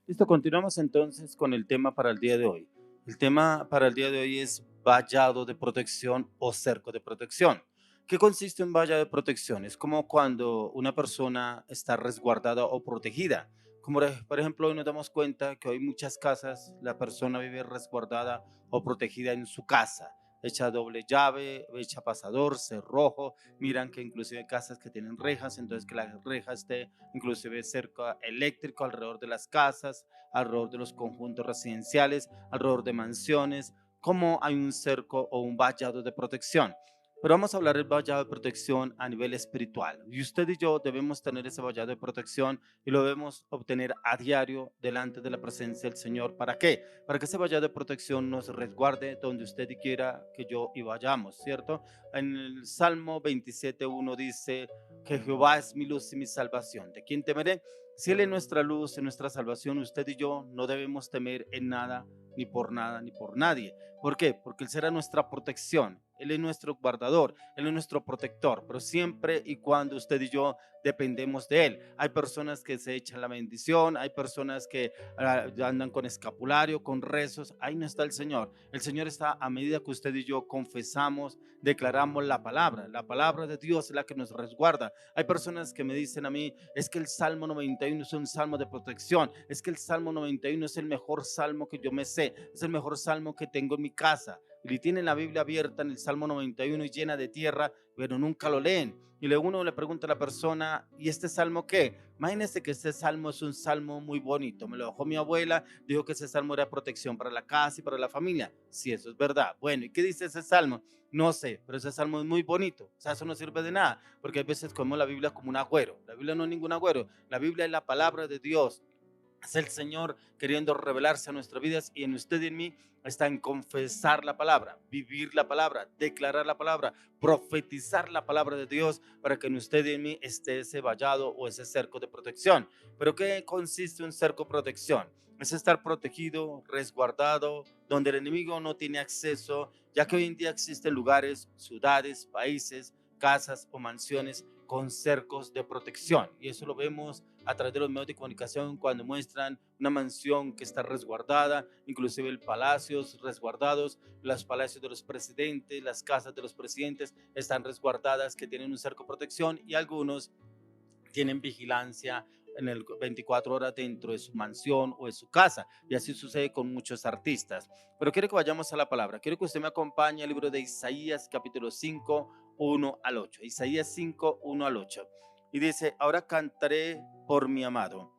Listo, continuamos entonces con el tema para el día de hoy. El tema para el día de hoy es vallado de protección o cerco de protección. ¿Qué consiste un vallado de protección? Es como cuando una persona está resguardada o protegida. Como por ejemplo, hoy nos damos cuenta que hoy muchas casas la persona vive resguardada o protegida en su casa, hecha doble llave, hecha pasador, cerrojo. Miran que inclusive hay casas que tienen rejas, entonces que la reja esté inclusive cerca eléctrico alrededor de las casas, alrededor de los conjuntos residenciales, alrededor de mansiones, como hay un cerco o un vallado de protección. Pero vamos a hablar del vallado de protección a nivel espiritual. Y usted y yo debemos tener ese vallado de protección y lo debemos obtener a diario delante de la presencia del Señor. ¿Para qué? Para que ese vallado de protección nos resguarde donde usted quiera que yo y vayamos, ¿cierto? En el Salmo 27:1 dice que Jehová es mi luz y mi salvación. ¿De quién temeré? Si Él es nuestra luz y nuestra salvación, usted y yo no debemos temer en nada, nada, ni por nadie. ¿Por qué? Porque Él será nuestra protección. Él es nuestro guardador, Él es nuestro protector, pero siempre y cuando usted y yo dependemos de Él. Hay personas que se echan la bendición, hay personas que andan con escapulario, con rezos, ahí no está el Señor. El Señor está a medida que usted y yo confesamos, declaramos la palabra de Dios es la que nos resguarda. Hay personas que me dicen a mí, es que el Salmo 91 es un salmo de protección, es que el Salmo 91 es el mejor salmo que yo me sé, es el mejor salmo que tengo en mi casa. Y tienen la Biblia abierta en el Salmo 91 y llena de tierra, pero nunca lo leen. Y luego uno le pregunta a la persona, ¿y este salmo qué? Imagínense que este salmo es un salmo muy bonito. Me lo dejó mi abuela, dijo que ese salmo era protección para la casa y para la familia. Sí, eso es verdad. Bueno, ¿y qué dice ese salmo? No sé, pero ese salmo es muy bonito. O sea, eso no sirve de nada, porque hay veces como la Biblia como un agüero. La Biblia no es ningún agüero. La Biblia es la palabra de Dios. Es el Señor queriendo revelarse a nuestras vidas y en usted y en mí está en confesar la palabra, vivir la palabra, declarar la palabra, profetizar la palabra de Dios para que en usted y en mí esté ese vallado o ese cerco de protección. ¿Pero qué consiste un cerco de protección? Es estar protegido, resguardado, donde el enemigo no tiene acceso, ya que hoy en día existen lugares, ciudades, países, casas o mansiones con cercos de protección. Y eso lo vemos a través de los medios de comunicación cuando muestran una mansión que está resguardada, inclusive el palacios resguardados, los palacios de los presidentes, las casas de los presidentes están resguardadas, que tienen un cerco de protección y algunos tienen vigilancia en el 24 horas dentro de su mansión o de su casa. Y así sucede con muchos artistas. Pero quiero que vayamos a la palabra. Quiero que usted me acompañe al libro de Isaías, capítulo 5, 1 al 8. Isaías 5, 1 al 8. Y dice, ahora cantaré por mi amado.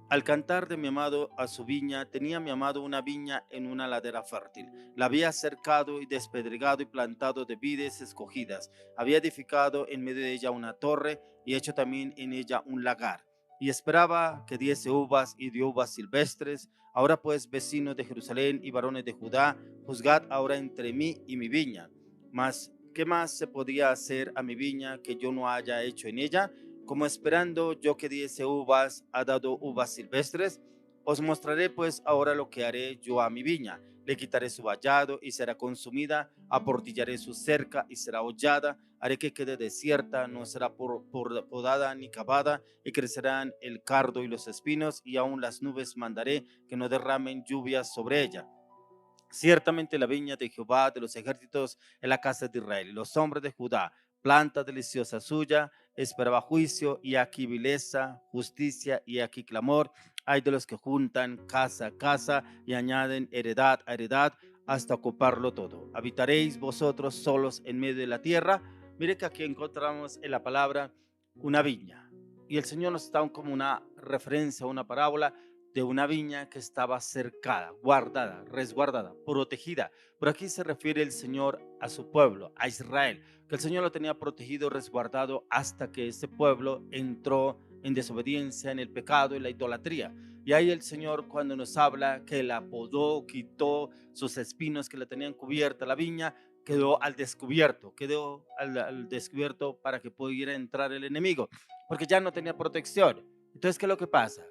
Al cantar de mi amado a su viña, tenía mi amado una viña en una ladera fértil. La había cercado y despedregado y plantado de vides escogidas. Había edificado en medio de ella una torre y hecho también en ella un lagar. Y esperaba que diese uvas y dio uvas silvestres. Ahora pues, vecinos de Jerusalén y varones de Judá, juzgad ahora entre mí y mi viña. Mas, ¿qué más se podía hacer a mi viña que yo no haya hecho en ella? Como esperando yo que diese uvas, ha dado uvas silvestres. Os mostraré pues ahora lo que haré yo a mi viña. Le quitaré su vallado y será consumida, aportillaré su cerca y será hollada, haré que quede desierta, no será podada ni cavada, y crecerán el cardo y los espinos, y aún las nubes mandaré que no derramen lluvias sobre ella. Ciertamente la viña de Jehová de los ejércitos es la casa de Israel, y los hombres de Judá, planta deliciosa suya, esperaba juicio, y aquí vileza, justicia, y aquí clamor. Hay de los que juntan casa a casa y añaden heredad a heredad hasta ocuparlo todo. ¿Habitaréis vosotros solos en medio de la tierra? Mire que aquí encontramos en la palabra una viña. Y el Señor nos da como una referencia, una parábola de una viña que estaba cercada, guardada, resguardada, protegida. Por aquí se refiere el Señor a su pueblo, a Israel, que el Señor lo tenía protegido, resguardado hasta que ese pueblo entró en desobediencia, en el pecado, en la idolatría. Y ahí el Señor cuando nos habla que la podó, quitó sus espinos que le tenían cubierta la viña, quedó al descubierto para que pudiera entrar el enemigo, porque ya no tenía protección. Entonces, ¿qué es lo que pasa?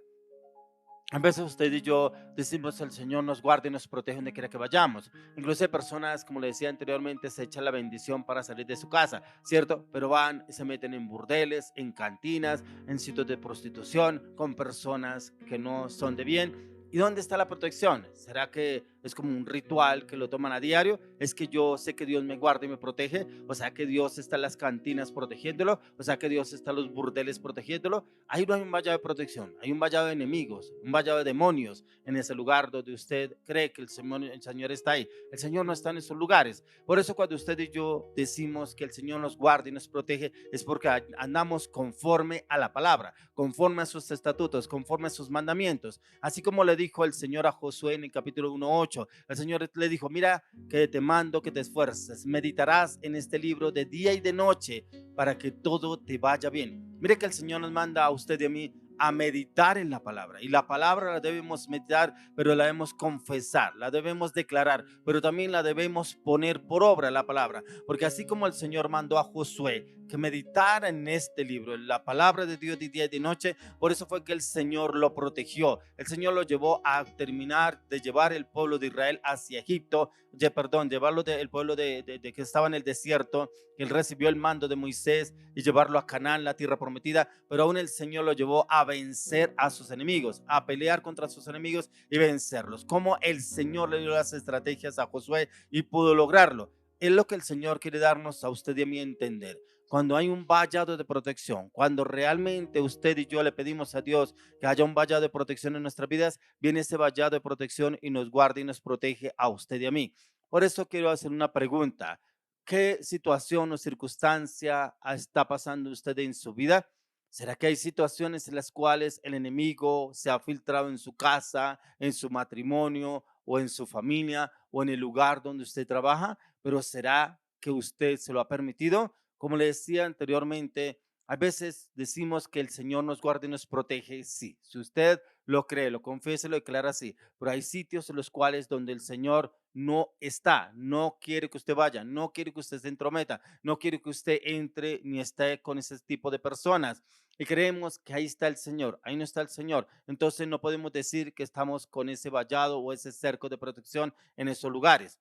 A veces usted y yo decimos el Señor nos guarde y nos protege donde quiera que vayamos. Incluso hay personas, como le decía anteriormente, se echan la bendición para salir de su casa, ¿cierto? Pero van y se meten en burdeles, en cantinas, en sitios de prostitución, con personas que no son de bien. ¿Y dónde está la protección? ¿Será que es como un ritual que lo toman a diario? ¿Es que yo sé que Dios me guarda y me protege? ¿O sea que Dios está en las cantinas protegiéndolo? ¿O sea que Dios está en los burdeles protegiéndolo? Ahí no hay un vallado de protección, hay un vallado de enemigos, un vallado de demonios en ese lugar donde usted cree que el Señor está ahí. El Señor no está en esos lugares. Por eso cuando usted y yo decimos que el Señor nos guarda y nos protege, es porque andamos conforme a la palabra, conforme a sus estatutos, conforme a sus mandamientos. Así como le dijo el Señor a Josué en el capítulo 1:8, el Señor le dijo, mira que te mando que te esfuerces, meditarás en este libro de día y de noche para que todo te vaya bien. Mire que el Señor nos manda a usted y a mí a meditar en la palabra. Y la palabra la debemos meditar, pero la debemos confesar, la debemos declarar, pero también la debemos poner por obra la palabra. Porque así como el Señor mandó a Josué que meditara en este libro, en la palabra de Dios de día y de noche, por eso fue que el Señor lo protegió. El Señor lo llevó a terminar de llevar el pueblo de Israel hacia Egipto, llevarlo del pueblo de que estaba en el desierto, que él recibió el mando de Moisés y llevarlo a Canaán, la tierra prometida, pero aún el Señor lo llevó a vencer a sus enemigos, a pelear contra sus enemigos y vencerlos. Como el Señor le dio las estrategias a Josué y pudo lograrlo. Es lo que el Señor quiere darnos a usted y a mí a entender. Cuando hay un vallado de protección, cuando realmente usted y yo le pedimos a Dios que haya un vallado de protección en nuestras vidas, viene ese vallado de protección y nos guarda y nos protege a usted y a mí. Por eso quiero hacer una pregunta. ¿Qué situación o circunstancia está pasando usted en su vida? ¿Será que hay situaciones en las cuales el enemigo se ha filtrado en su casa, en su matrimonio o en su familia o en el lugar donde usted trabaja? Pero ¿será que usted se lo ha permitido? Como le decía anteriormente, a veces decimos que el Señor nos guarda y nos protege, sí. Si usted lo cree, lo confiesa, lo declara así. Pero hay sitios en los cuales donde el Señor no está, no quiere que usted vaya, no quiere que usted se entrometa, no quiere que usted entre ni esté con ese tipo de personas. Y creemos que ahí está el Señor, ahí no está el Señor. Entonces no podemos decir que estamos con ese vallado o ese cerco de protección en esos lugares.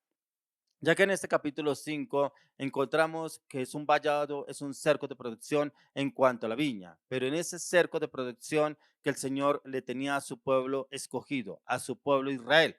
Ya que en este capítulo 5 encontramos que es un vallado, es un cerco de protección en cuanto a la viña, pero en ese cerco de protección que el Señor le tenía a su pueblo escogido, a su pueblo Israel.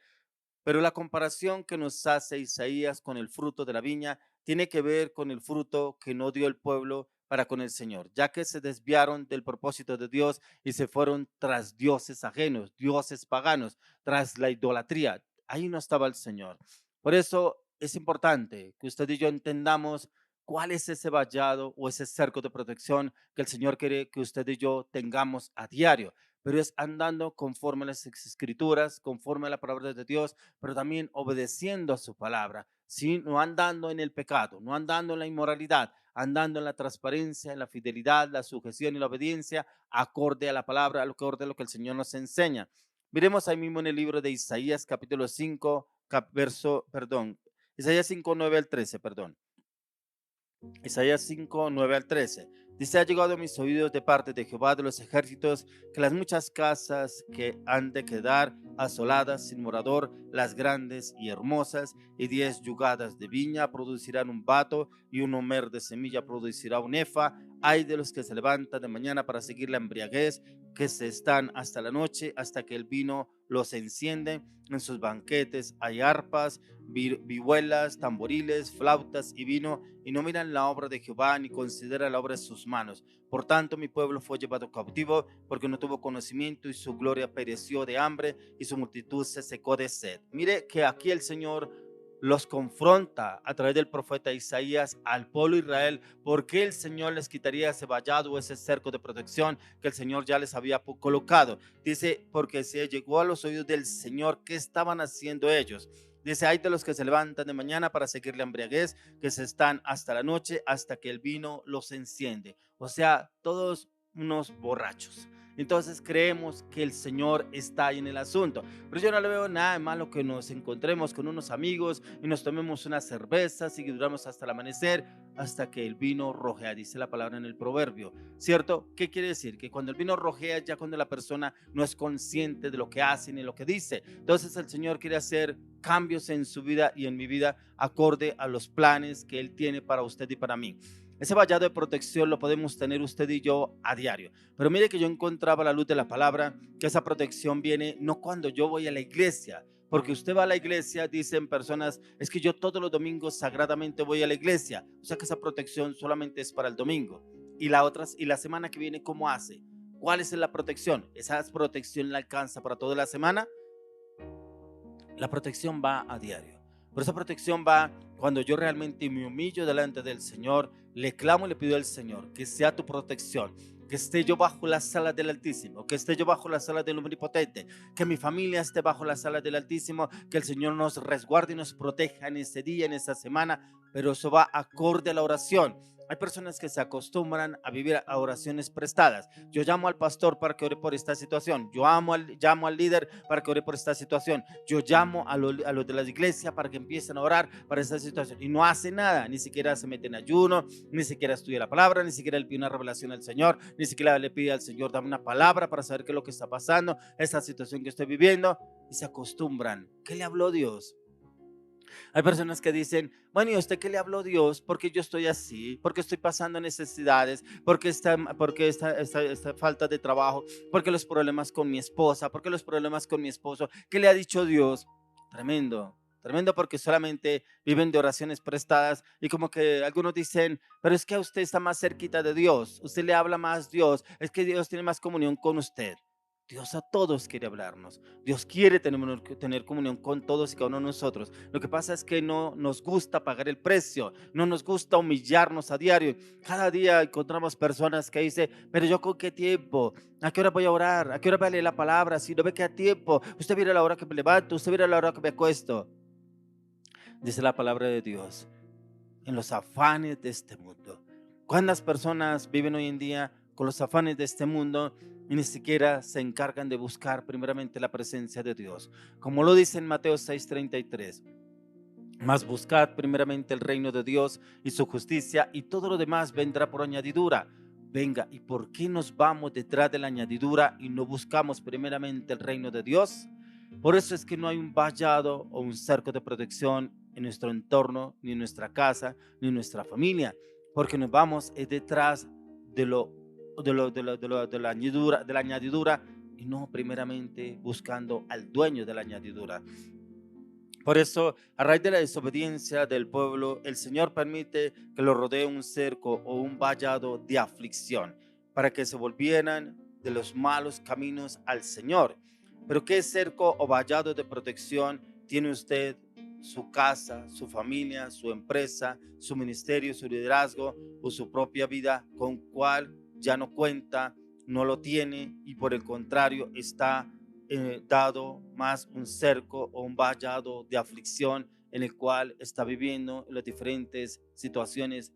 Pero la comparación que nos hace Isaías con el fruto de la viña tiene que ver con el fruto que no dio el pueblo para con el Señor, ya que se desviaron del propósito de Dios y se fueron tras dioses ajenos, dioses paganos, tras la idolatría. Ahí no estaba el Señor. Por eso es importante que usted y yo entendamos cuál es ese vallado o ese cerco de protección que el Señor quiere que usted y yo tengamos a diario, pero es andando conforme a las escrituras, conforme a la palabra de Dios, pero también obedeciendo a su palabra, ¿sí? No andando en el pecado, no andando en la inmoralidad, andando en la transparencia, en la fidelidad, la sujeción y la obediencia, acorde a la palabra, acorde a lo que el Señor nos enseña. Miremos ahí mismo en el libro de Isaías, capítulo 5, Isaías 5, 9 al 13, perdón. Isaías 5, 9 al 13. Dice, ha llegado a mis oídos de parte de Jehová de los ejércitos que las muchas casas que han de quedar asoladas sin morador, las grandes y hermosas, y 10 yugadas de viña producirán un bato, y un homer de semilla producirá un efa. Hay de los que se levantan de mañana para seguir la embriaguez, que se están hasta la noche, hasta que el vino los enciende. En sus banquetes hay arpas, vihuelas, tamboriles, flautas y vino, y no miran la obra de Jehová ni consideran la obra de sus manos. Por tanto, mi pueblo fue llevado cautivo porque no tuvo conocimiento, y su gloria pereció de hambre y su multitud se secó de sed. Mire que aquí el Señor los confronta a través del profeta Isaías al pueblo de Israel, porque el Señor les quitaría ese vallado o ese cerco de protección que el Señor ya les había colocado. Dice, porque se llegó a los oídos del Señor, ¿qué estaban haciendo ellos? Dice, hay de los que se levantan de mañana para seguir la embriaguez, que se están hasta la noche, hasta que el vino los enciende. O sea, todos unos borrachos. entonces creemos que el Señor está ahí en el asunto. Pero yo no le veo nada de malo que nos encontremos con unos amigos y nos tomemos unas cervezas y duramos hasta el amanecer, hasta que el vino rojea, dice la palabra en el proverbio, ¿cierto? ¿Qué quiere decir? Que cuando el vino rojea ya cuando la persona no es consciente de lo que hace ni lo que dice. Entonces el Señor quiere hacer cambios en su vida y en mi vida acorde a los planes que Él tiene para usted y para mí. Ese vallado de protección lo podemos tener usted y yo a diario. Pero mire que yo encontraba a la luz de la palabra que esa protección viene no cuando yo voy a la iglesia, porque usted va a la iglesia, dicen personas, es que yo todos los domingos sagradamente voy a la iglesia. O sea que esa protección solamente es para el domingo. Y la semana que viene, ¿cómo hace? ¿Cuál es la protección? ¿Esa protección la alcanza para toda la semana? La protección va a diario. Pero esa protección va cuando yo realmente me humillo delante del Señor, le clamo y le pido al Señor que sea tu protección, que esté yo bajo las salas del Altísimo, que esté yo bajo las salas del Omnipotente, que mi familia esté bajo las salas del Altísimo, que el Señor nos resguarde y nos proteja en ese día, en esa semana, pero eso va acorde a la oración. Hay personas que se acostumbran a vivir a oraciones prestadas. Yo llamo al pastor para que ore por esta situación. Llamo al líder para que ore por esta situación. Yo llamo a los de la iglesia para que empiecen a orar para esta situación. Y no hace nada. Ni siquiera se mete en ayuno, ni siquiera estudia la palabra, ni siquiera le pide una revelación al Señor, ni siquiera le pide al Señor, dame una palabra para saber qué es lo que está pasando, esta situación que estoy viviendo. Y se acostumbran. ¿Qué le habló Dios? Hay personas que dicen, bueno, ¿y a usted qué le habló Dios? Porque yo estoy así, porque estoy pasando necesidades, porque esta falta de trabajo, porque los problemas con mi esposa, porque los problemas con mi esposo. ¿Qué le ha dicho Dios? Tremendo. Tremendo porque solamente viven de oraciones prestadas y como que algunos dicen, pero es que usted está más cerquita de Dios, usted le habla más Dios, es que Dios tiene más comunión con usted. Dios a todos quiere hablarnos. Dios quiere tener comunión con todos y cada uno de nosotros. Lo que pasa es que no nos gusta pagar el precio, no nos gusta humillarnos a diario. Cada día encontramos personas que dicen, pero yo con qué tiempo, a qué hora voy a orar, a qué hora voy a leer la palabra, si no ve que a tiempo, usted viene a la hora que me levanto, usted viene a la hora que me acuesto. Dice la palabra de Dios, en los afanes de este mundo. ¿Cuántas personas viven hoy en día con los afanes de este mundo y ni siquiera se encargan de buscar primeramente la presencia de Dios? Como lo dice en Mateo 6:33, mas buscad primeramente el reino de Dios y su justicia y todo lo demás vendrá por añadidura. Venga, ¿y por qué nos vamos detrás de la añadidura y no buscamos primeramente el reino de Dios? Por eso es que no hay un vallado o un cerco de protección en nuestro entorno, ni en nuestra casa, ni en nuestra familia, porque nos vamos detrás de la añadidura y no primeramente buscando al dueño de la añadidura. Por eso, a raíz de la desobediencia del pueblo, el Señor permite que lo rodee un cerco o un vallado de aflicción para que se volvieran de los malos caminos al Señor. Pero ¿qué cerco o vallado de protección tiene usted? Su casa, su familia, su empresa, su ministerio, su liderazgo o su propia vida, con cual ya no cuenta, no lo tiene y por el contrario está dado más un cerco o un vallado de aflicción en el cual está viviendo las diferentes situaciones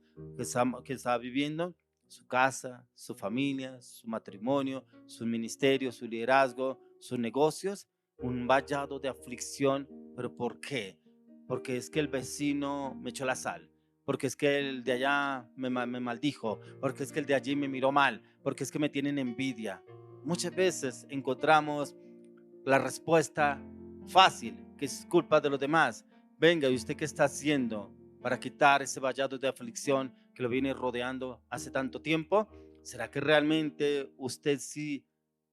que está viviendo, su casa, su familia, su matrimonio, su ministerio, su liderazgo, sus negocios, un vallado de aflicción. ¿Pero por qué? Porque es que el vecino me echó la sal, porque es que el de allá me maldijo, porque es que el de allí me miró mal, porque es que me tienen envidia. Muchas veces encontramos la respuesta fácil, que es culpa de los demás. Venga, ¿y usted qué está haciendo para quitar ese vallado de aflicción que lo viene rodeando hace tanto tiempo? ¿Será que realmente usted sí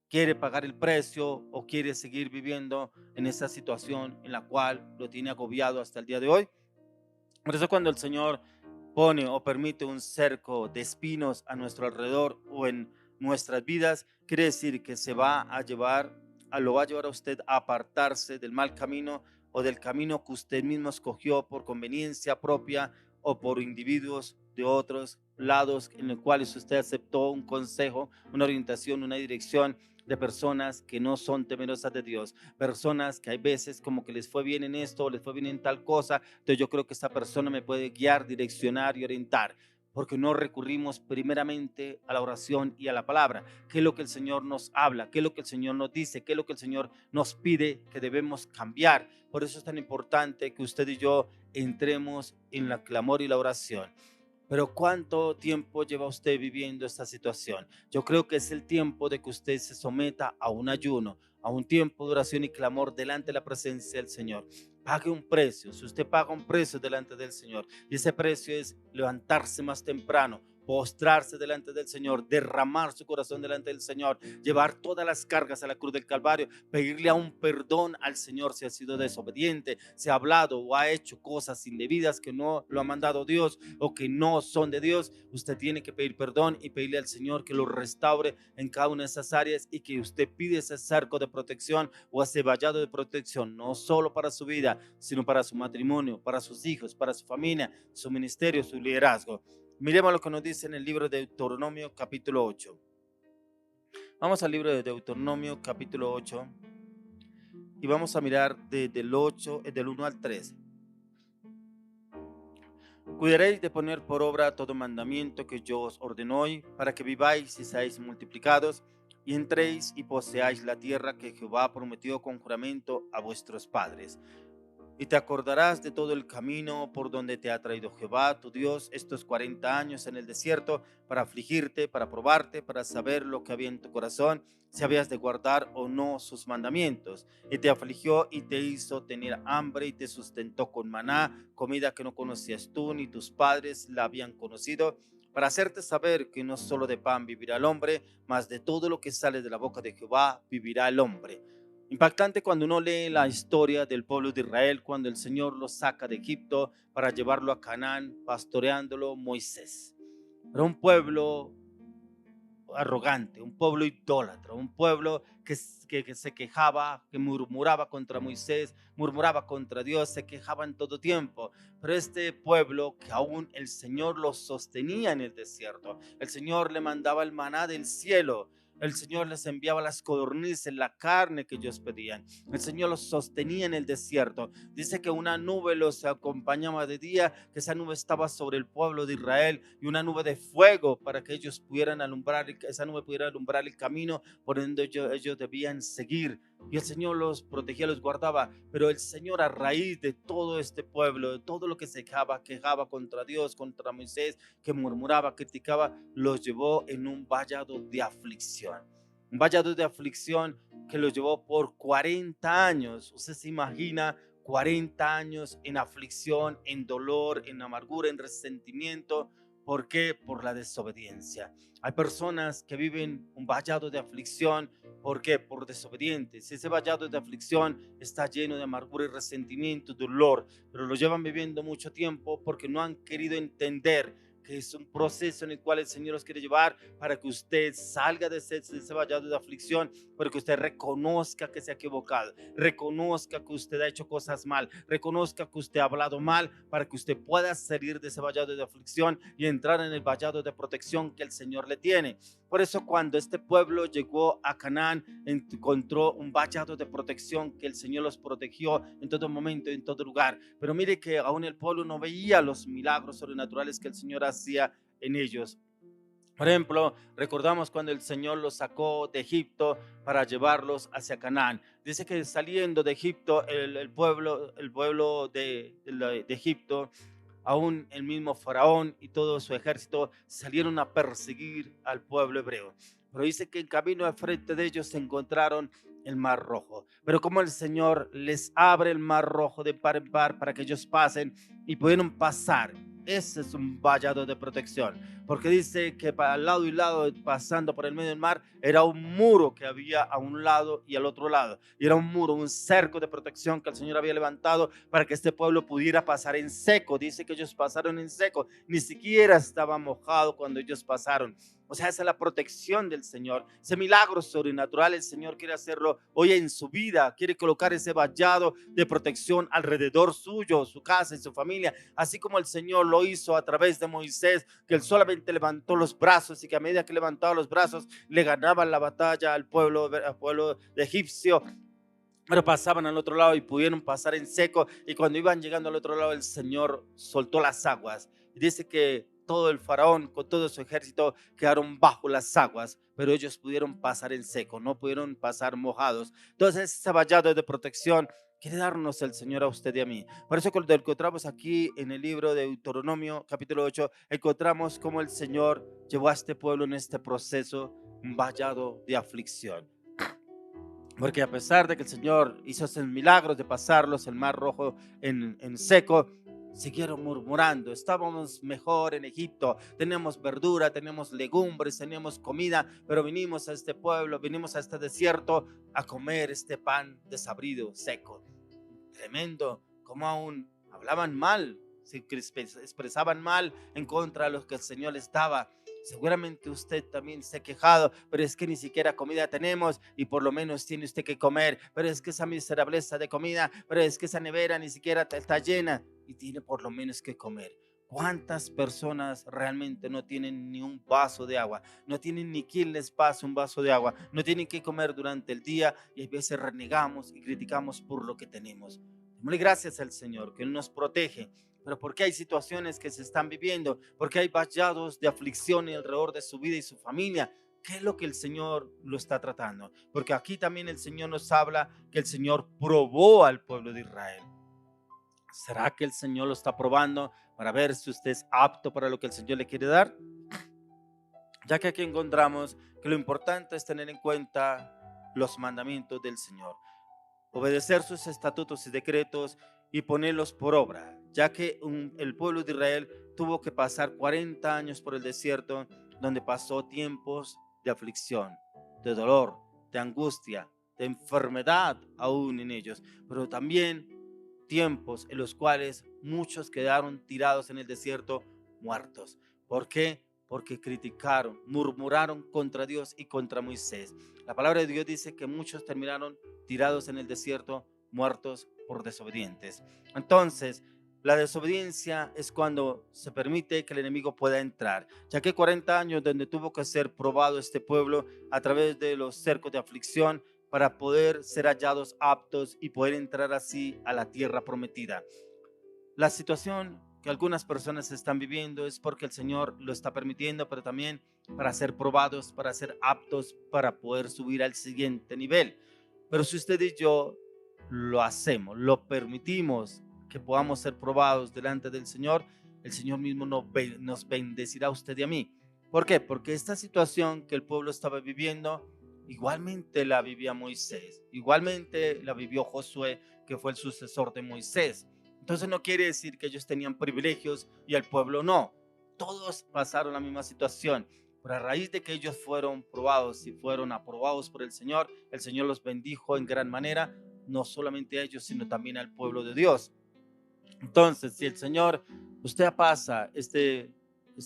quiere pagar el precio o quiere seguir viviendo en esa situación en la cual lo tiene agobiado hasta el día de hoy? Por eso cuando el Señor pone o permite un cerco de espinos a nuestro alrededor o en nuestras vidas, quiere decir que lo va a llevar a usted a apartarse del mal camino o del camino que usted mismo escogió por conveniencia propia o por individuos de otros lados en los cuales usted aceptó un consejo, una orientación, una dirección de personas que no son temerosas de Dios, personas que hay veces como que les fue bien en esto, les fue bien en tal cosa, entonces yo creo que esta persona me puede guiar, direccionar y orientar. porque no recurrimos primeramente a la oración y a la palabra. ¿Qué es lo que el Señor nos habla? ¿Qué es lo que el Señor nos dice? ¿Qué es lo que el Señor nos pide que debemos cambiar? Por eso es tan importante que usted y yo entremos en la clamor y la oración. Pero ¿cuánto tiempo lleva usted viviendo esta situación? Yo creo que es el tiempo de que usted se someta a un ayuno, a un tiempo de oración y clamor delante de la presencia del Señor. Pague un precio. Si usted paga un precio delante del Señor, y ese precio es levantarse más temprano, postrarse delante del Señor, derramar su corazón delante del Señor, llevar todas las cargas a la cruz del Calvario, pedirle a un perdón al Señor si ha sido desobediente, si ha hablado o ha hecho cosas indebidas que no lo ha mandado Dios o que no son de Dios. Usted tiene que pedir perdón y pedirle al Señor que lo restaure en cada una de esas áreas, y que usted pide ese cerco de protección o ese vallado de protección, no solo para su vida, sino para su matrimonio, para sus hijos, para su familia, su ministerio, su liderazgo. Miremos lo que nos dice en el libro de Deuteronomio capítulo 8. Vamos al libro de Deuteronomio capítulo 8 y vamos a mirar desde el 8, del 1 al 13. Cuidaréis de poner por obra todo mandamiento que yo os ordeno hoy, para que viváis y seáis multiplicados, y entréis y poseáis la tierra que Jehová prometió con juramento a vuestros padres. Y te acordarás de todo el camino por donde te ha traído Jehová, tu Dios, estos 40 años en el desierto, para afligirte, para probarte, para saber lo que había en tu corazón, si habías de guardar o no sus mandamientos. Y te afligió y te hizo tener hambre y te sustentó con maná, comida que no conocías tú ni tus padres la habían conocido, para hacerte saber que no solo de pan vivirá el hombre, mas de todo lo que sale de la boca de Jehová vivirá el hombre. Impactante cuando uno lee la historia del pueblo de Israel, cuando el Señor los saca de Egipto para llevarlo a Canaán, pastoreándolo Moisés. Era un pueblo arrogante, un pueblo idólatra, un pueblo que se quejaba, que murmuraba contra Moisés, murmuraba contra Dios, se quejaba en todo tiempo. Pero este pueblo, que aún el Señor los sostenía en el desierto, el Señor le mandaba el maná del cielo, el Señor les enviaba las codornices, la carne que ellos pedían. El Señor los sostenía en el desierto. Dice que una nube los acompañaba de día, que esa nube estaba sobre el pueblo de Israel, y una nube de fuego para que ellos pudieran alumbrar, esa nube pudiera alumbrar el camino por donde ellos debían seguir. Y el Señor los protegía, los guardaba. Pero el Señor, a raíz de todo este pueblo, de todo lo que se quejaba contra Dios, contra Moisés, que murmuraba, criticaba, los llevó en un vallado de aflicción. Un vallado de aflicción que los llevó por 40 años. Usted se imagina 40 años en aflicción, en dolor, en amargura, en resentimiento. ¿Por qué? Por la desobediencia. Hay personas que viven un vallado de aflicción. ¿Por qué? Por desobedientes. Ese vallado de aflicción está lleno de amargura y resentimiento, dolor, pero lo llevan viviendo mucho tiempo porque no han querido entender que es un proceso en el cual el Señor los quiere llevar para que usted salga de ese vallado de aflicción, para que usted reconozca que se ha equivocado, reconozca que usted ha hecho cosas mal, reconozca que usted ha hablado mal, para que usted pueda salir de ese vallado de aflicción y entrar en el vallado de protección que el Señor le tiene. Por eso cuando este pueblo llegó a Canaán, encontró un vallado de protección, que el Señor los protegió en todo momento, en todo lugar. Pero mire que aún el pueblo no veía los milagros sobrenaturales que el Señor hacía en ellos. Por ejemplo, recordamos cuando el Señor los sacó de Egipto para llevarlos hacia Canaán. Dice que saliendo de Egipto, el pueblo de Egipto, aún el mismo faraón y todo su ejército salieron a perseguir al pueblo hebreo. Pero dice que en camino al frente de ellos se encontraron el mar rojo. Pero como el Señor les abre el mar rojo de par en par para que ellos pasen y pudieron pasar. Ese es un vallado de protección, porque dice que para al lado y lado, pasando por el medio del mar, era un muro que había a un lado y al otro lado. Y era un muro, un cerco de protección que el Señor había levantado para que este pueblo pudiera pasar en seco. Dice que ellos pasaron en seco, ni siquiera estaba mojado cuando ellos pasaron. O sea, esa es la protección del Señor. Ese milagro sobrenatural el Señor quiere hacerlo hoy en su vida. Quiere colocar ese vallado de protección alrededor suyo, su casa y su familia. Así como el Señor lo hizo a través de Moisés, que él solamente levantó los brazos y que a medida que levantaba los brazos le ganaban la batalla al pueblo de egipcio. Pero pasaban al otro lado y pudieron pasar en seco. Y cuando iban llegando al otro lado, el Señor soltó las aguas. Y dice que todo el faraón, con todo su ejército, quedaron bajo las aguas, pero ellos pudieron pasar en seco, no pudieron pasar mojados. Entonces, ese vallado de protección quiere darnos el Señor a usted y a mí. Por eso cuando encontramos aquí en el libro de Deuteronomio, capítulo 8, encontramos cómo el Señor llevó a este pueblo en este proceso vallado de aflicción. Porque a pesar de que el Señor hizo esos milagros de pasarlos el mar rojo en seco, siguieron murmurando. Estábamos mejor en Egipto, teníamos verdura, teníamos legumbres, teníamos comida, pero vinimos a este pueblo, vinimos a este desierto a comer este pan desabrido, seco. Tremendo, como aún hablaban mal, se expresaban mal en contra de los que el Señor les daba. Seguramente usted también se ha quejado, pero es que ni siquiera comida tenemos y por lo menos tiene usted que comer, pero es que esa miserableza de comida, pero es que esa nevera ni siquiera está llena y tiene por lo menos que comer. ¿Cuántas personas realmente no tienen ni un vaso de agua? No tienen ni quien les pase un vaso de agua, no tienen que comer durante el día y a veces renegamos y criticamos por lo que tenemos. Démosle gracias al Señor que Él nos protege, pero porque hay situaciones que se están viviendo, porque hay vallados de aflicción alrededor de su vida y su familia. ¿Qué es lo que el Señor lo está tratando? Porque aquí también el Señor nos habla que el Señor probó al pueblo de Israel. ¿Será que el Señor lo está probando para ver si usted es apto para lo que el Señor le quiere dar? Ya que aquí encontramos que lo importante es tener en cuenta los mandamientos del Señor, obedecer sus estatutos y decretos y ponerlos por obra, ya que el pueblo de Israel tuvo que pasar 40 años por el desierto, donde pasó tiempos de aflicción, de dolor, de angustia, de enfermedad aún en ellos, pero también tiempos en los cuales muchos quedaron tirados en el desierto muertos. ¿Por qué? Porque criticaron, murmuraron contra Dios y contra Moisés. La palabra de Dios dice que muchos terminaron tirados en el desierto, muertos por desobedientes. Entonces, la desobediencia es cuando se permite que el enemigo pueda entrar, ya que 40 años donde tuvo que ser probado este pueblo a través de los cercos de aflicción para poder ser hallados aptos y poder entrar así a la tierra prometida. La situación que algunas personas están viviendo es porque el Señor lo está permitiendo, pero también para ser probados, para ser aptos, para poder subir al siguiente nivel. Pero si usted y yo lo hacemos, lo permitimos que podamos ser probados delante del Señor, el Señor mismo nos bendecirá a usted y a mí. ¿Por qué? Porque esta situación que el pueblo estaba viviendo, igualmente la vivía Moisés, igualmente la vivió Josué, que fue el sucesor de Moisés. Entonces no quiere decir que ellos tenían privilegios y el pueblo no. Todos pasaron la misma situación. Pero a raíz de que ellos fueron probados y fueron aprobados por el Señor los bendijo en gran manera, no solamente a ellos, sino también al pueblo de Dios. Entonces, si el Señor, usted pasa este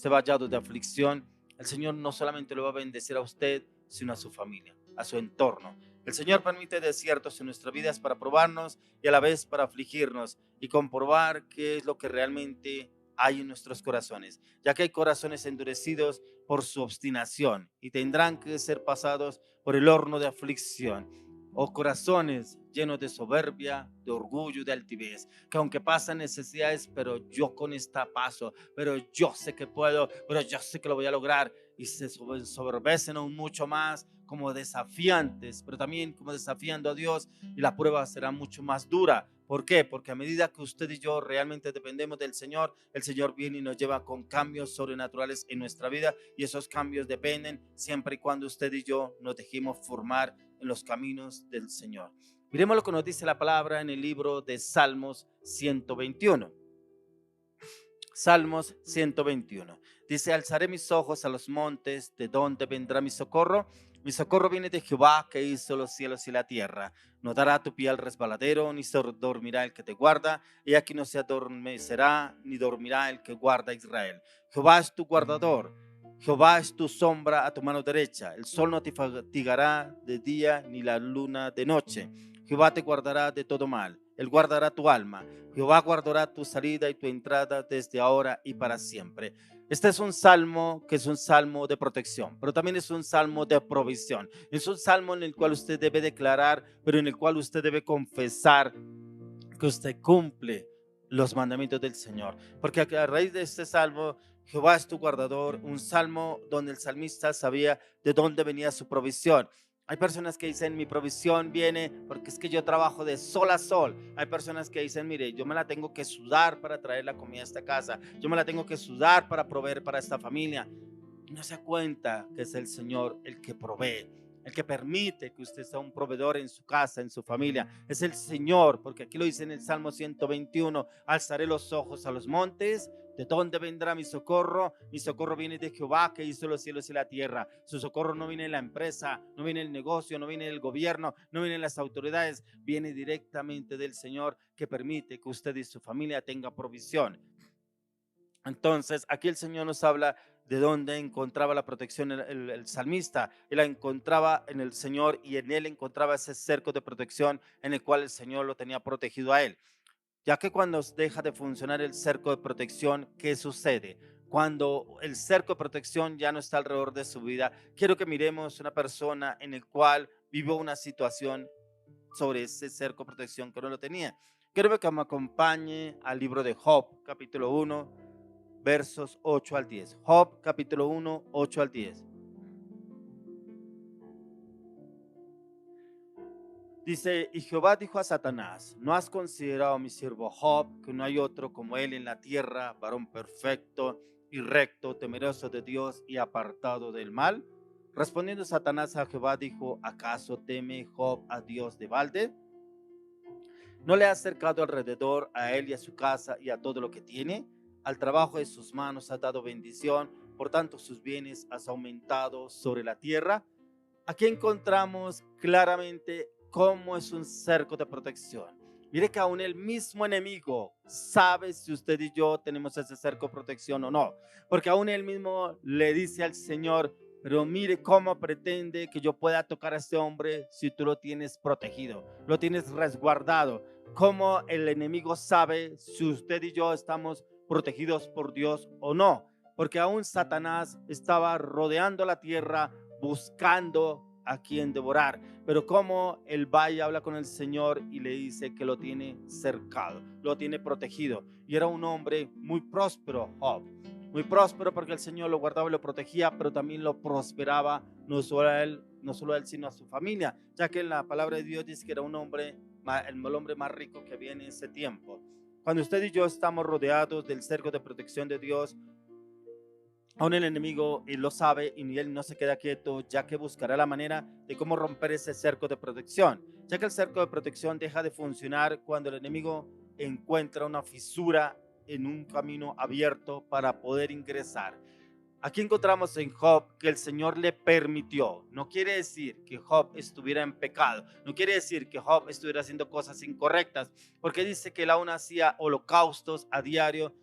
vallado de aflicción, el Señor no solamente lo va a bendecir a usted, sino a su familia, a su entorno. El Señor permite desiertos en nuestras vidas para probarnos y a la vez para afligirnos y comprobar qué es lo que realmente hay en nuestros corazones, ya que hay corazones endurecidos por su obstinación y tendrán que ser pasados por el horno de aflicción, o corazones llenos de soberbia, de orgullo, de altivez, que aunque pasan necesidades, pero yo con esta paso, pero yo sé que puedo, pero yo sé que lo voy a lograr, y se soberbecen aún mucho más como desafiantes, pero también como desafiando a Dios, y la prueba será mucho más dura. ¿Por qué? Porque a medida que usted y yo realmente dependemos del Señor, el Señor viene y nos lleva con cambios sobrenaturales en nuestra vida, y esos cambios dependen siempre y cuando usted y yo nos dejemos formar en los caminos del Señor. Miremos lo que nos dice la palabra en el libro de Salmos 121. Salmos 121. Dice: alzaré mis ojos a los montes, ¿de dónde vendrá mi socorro? Mi socorro viene de Jehová, que hizo los cielos y la tierra. No dará tu pie al resbaladero, ni se dormirá el que te guarda, y aquí no se adormecerá, ni dormirá el que guarda a Israel. Jehová es tu guardador, Jehová es tu sombra a tu mano derecha. El sol no te fatigará de día, ni la luna de noche. Jehová te guardará de todo mal, Él guardará tu alma. Jehová guardará tu salida y tu entrada desde ahora y para siempre. Este es un salmo que es un salmo de protección, pero también es un salmo de provisión. Es un salmo en el cual usted debe declarar, pero en el cual usted debe confesar que usted cumple los mandamientos del Señor. Porque a raíz de este salmo Jehová es tu guardador, un salmo donde el salmista sabía de dónde venía su provisión. Hay personas que dicen, mi provisión viene porque es que yo trabajo de sol a sol. Hay personas que dicen, mire, yo me la tengo que sudar para traer la comida a esta casa. Yo me la tengo que sudar para proveer para esta familia. Y no se da cuenta que es el Señor el que provee, el que permite que usted sea un proveedor en su casa, en su familia. Es el Señor, porque aquí lo dice en el Salmo 121, alzaré los ojos a los montes. ¿De dónde vendrá mi socorro? Mi socorro viene de Jehová, que hizo los cielos y la tierra. Su socorro no viene en la empresa, no viene en el negocio, no viene del gobierno, no viene en las autoridades. Viene directamente del Señor, que permite que usted y su familia tengan provisión. Entonces, aquí el Señor nos habla de dónde encontraba la protección el salmista. Él la encontraba en el Señor y en él encontraba ese cerco de protección en el cual el Señor lo tenía protegido a él. Ya que cuando deja de funcionar el cerco de protección, ¿qué sucede? Cuando el cerco de protección ya no está alrededor de su vida, quiero que miremos una persona en el cual vivió una situación sobre ese cerco de protección que no lo tenía. Quiero que me acompañe al libro de Job, capítulo 1, versos 8 al 10. Job, capítulo 1, 8 al 10. Dice, y Jehová dijo a Satanás, ¿no has considerado a mi siervo Job, que no hay otro como él en la tierra, varón perfecto y recto, temeroso de Dios y apartado del mal? Respondiendo Satanás a Jehová, dijo, ¿acaso teme Job a Dios de balde? ¿No le ha acercado alrededor a él y a su casa y a todo lo que tiene? Al trabajo de sus manos ha dado bendición, por tanto sus bienes has aumentado sobre la tierra. Aquí encontramos claramente cómo es un cerco de protección. Mire que aún el mismo enemigo sabe si usted y yo tenemos ese cerco de protección o no, porque aún él mismo le dice al Señor, pero mire cómo pretende que yo pueda tocar a este hombre si tú lo tienes protegido, lo tienes resguardado. Cómo el enemigo sabe si usted y yo estamos protegidos por Dios o no, porque aún Satanás estaba rodeando la tierra buscando a quien devorar. Pero como el valle habla con el Señor y le dice que lo tiene cercado, lo tiene protegido. Y era un hombre muy próspero, Job. Muy próspero porque el Señor lo guardaba y lo protegía, pero también lo prosperaba, no solo a él, sino a su familia, ya que en la palabra de Dios dice que era un hombre, el hombre más rico que había en ese tiempo. Cuando usted y yo estamos rodeados del cerco de protección de Dios, aún el enemigo lo sabe y él no se queda quieto, ya que buscará la manera de cómo romper ese cerco de protección, ya que el cerco de protección deja de funcionar cuando el enemigo encuentra una fisura en un camino abierto para poder ingresar. Aquí encontramos en Job que el Señor le permitió. No quiere decir que Job estuviera en pecado. No quiere decir que Job estuviera haciendo cosas incorrectas, porque dice que él aún hacía holocaustos a diario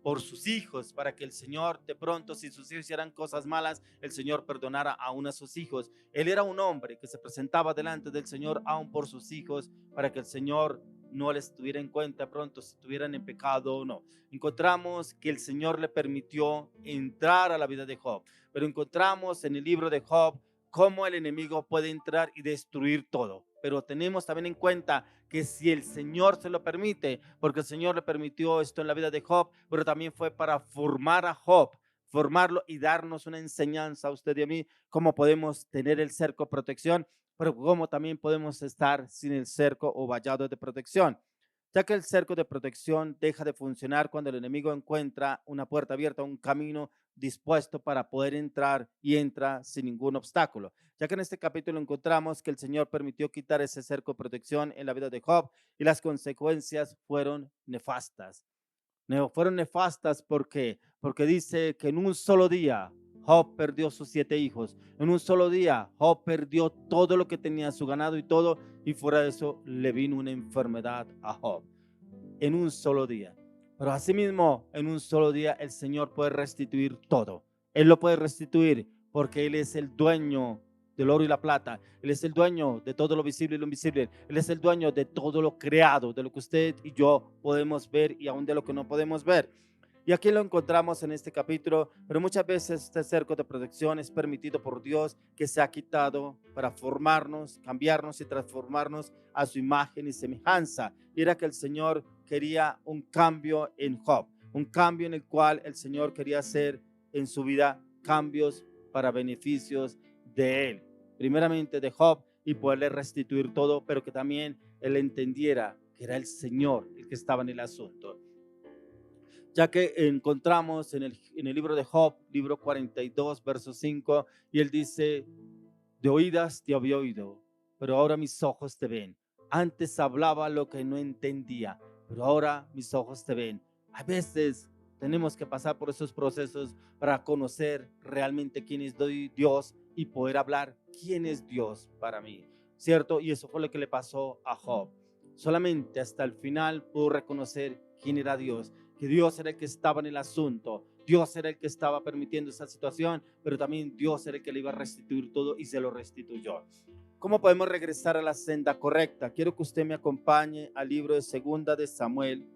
por sus hijos, para que el Señor de pronto, si sus hijos hicieran cosas malas, el Señor perdonara aún a sus hijos. Él era un hombre que se presentaba delante del Señor aún por sus hijos, para que el Señor no les tuviera en cuenta pronto si estuvieran en pecado o no. Encontramos que el Señor le permitió entrar a la vida de Job, pero encontramos en el libro de Job cómo el enemigo puede entrar y destruir todo. Pero tenemos también en cuenta que si el Señor se lo permite, porque el Señor le permitió esto en la vida de Job, pero también fue para formar a Job, formarlo y darnos una enseñanza a usted y a mí, cómo podemos tener el cerco de protección, pero cómo también podemos estar sin el cerco o vallado de protección, ya que el cerco de protección deja de funcionar cuando el enemigo encuentra una puerta abierta, un camino dispuesto para poder entrar y entra sin ningún obstáculo, ya que en este capítulo encontramos que el Señor permitió quitar ese cerco de protección en la vida de Job y las consecuencias fueron nefastas. Fueron nefastas porque dice que en un solo día Job perdió sus 7 hijos. En un solo día Job perdió todo lo que tenía, su ganado y todo, y fuera de eso le vino una enfermedad a Job en un solo día. Pero asimismo, en un solo día el Señor puede restituir todo. Él lo puede restituir porque Él es el dueño del oro y la plata. Él es el dueño de todo lo visible y lo invisible. Él es el dueño de todo lo creado, de lo que usted y yo podemos ver y aún de lo que no podemos ver. Y aquí lo encontramos en este capítulo, pero muchas veces este cerco de protección es permitido por Dios, que se ha quitado para formarnos, cambiarnos y transformarnos a su imagen y semejanza. Y era que el Señor quería un cambio en Job. un cambio en el cual el Señor quería hacer en su vida cambios para beneficios de él, primeramente de Job, y poderle restituir todo, pero que también él entendiera que era el Señor el que estaba en el asunto. Ya que encontramos en el libro de Job, libro 42, verso 5, y él dice: de oídas te había oído, pero ahora mis ojos te ven. Antes hablaba lo que no entendía, pero ahora mis ojos te ven. A veces tenemos que pasar por esos procesos para conocer realmente quién es Dios y poder hablar quién es Dios para mí, ¿cierto? Y eso fue lo que le pasó a Job. Solamente hasta el final pudo reconocer quién era Dios, que Dios era el que estaba en el asunto, Dios era el que estaba permitiendo esa situación, pero también Dios era el que le iba a restituir todo y se lo restituyó. ¿Cómo podemos regresar a la senda correcta? Quiero que usted me acompañe al libro de Segunda de Samuel.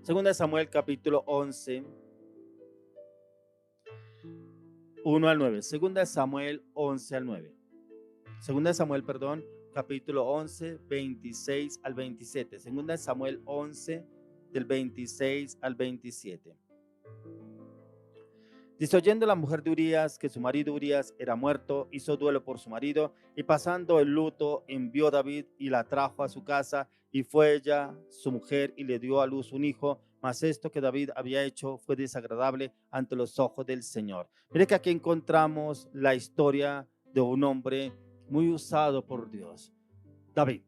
Segunda de Samuel, capítulo 11, 1 al 9. Segunda de Samuel 11 al 9. Segunda de Samuel, perdón, capítulo 11, 26 al 27. Segunda de Samuel 11, del 26 al 27. Dice: oyendo la mujer de Urías que su marido Urías era muerto, hizo duelo por su marido, y pasando el luto envió David y la trajo a su casa, y fue ella su mujer y le dio a luz un hijo. Mas esto que David había hecho fue desagradable ante los ojos del Señor. Mire que aquí encontramos la historia de un hombre muy usado por Dios. David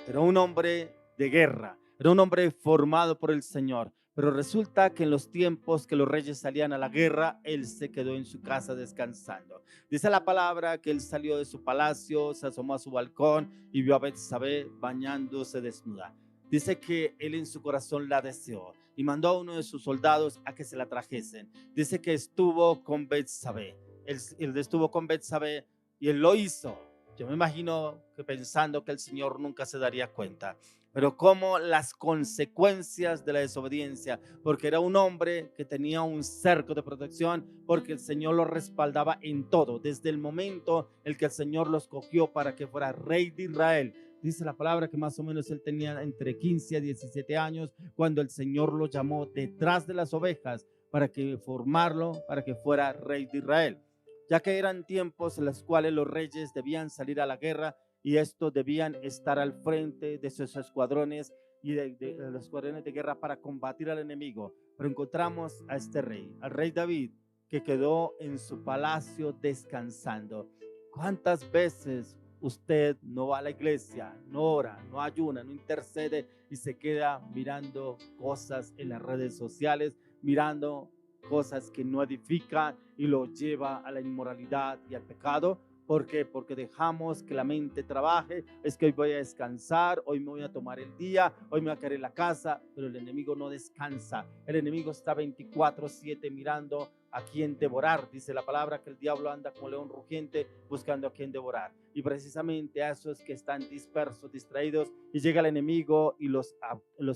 era un hombre de guerra, era un hombre formado por el Señor, pero resulta que en los tiempos que los reyes salían a la guerra, él se quedó en su casa descansando. Dice la palabra que él salió de su palacio, se asomó a su balcón y vio a Betsabé bañándose desnuda. Dice que él en su corazón la deseó y mandó a uno de sus soldados a que se la trajesen. Dice que estuvo con Betsabé. Él estuvo con Betsabé y él lo hizo. Yo me imagino que pensando que el Señor nunca se daría cuenta, pero como las consecuencias de la desobediencia, porque era un hombre que tenía un cerco de protección, porque el Señor lo respaldaba en todo, desde el momento en que el Señor lo escogió para que fuera rey de Israel. Dice la palabra que más o menos él tenía entre 15 a 17 años cuando el Señor lo llamó detrás de las ovejas para que formarlo, para que fuera rey de Israel, ya que eran tiempos en los cuales los reyes debían salir a la guerra y estos debían estar al frente de sus escuadrones y de los escuadrones de guerra para combatir al enemigo. Pero encontramos a este rey, al rey David, que quedó en su palacio descansando. ¿Cuántas veces usted no va a la iglesia, no ora, no ayuna, no intercede y se queda mirando cosas en las redes sociales, mirando cosas que no edifican y lo lleva a la inmoralidad y al pecado? ¿Por qué? Porque dejamos que la mente trabaje. Es que hoy voy a descansar, hoy me voy a tomar el día, hoy me voy a quedar en la casa, pero el enemigo no descansa. El enemigo está 24/7 mirando a quién devorar. Dice la palabra que el diablo anda como león rugiente buscando a quién devorar. Y precisamente a esos que están dispersos, distraídos, y llega el enemigo y los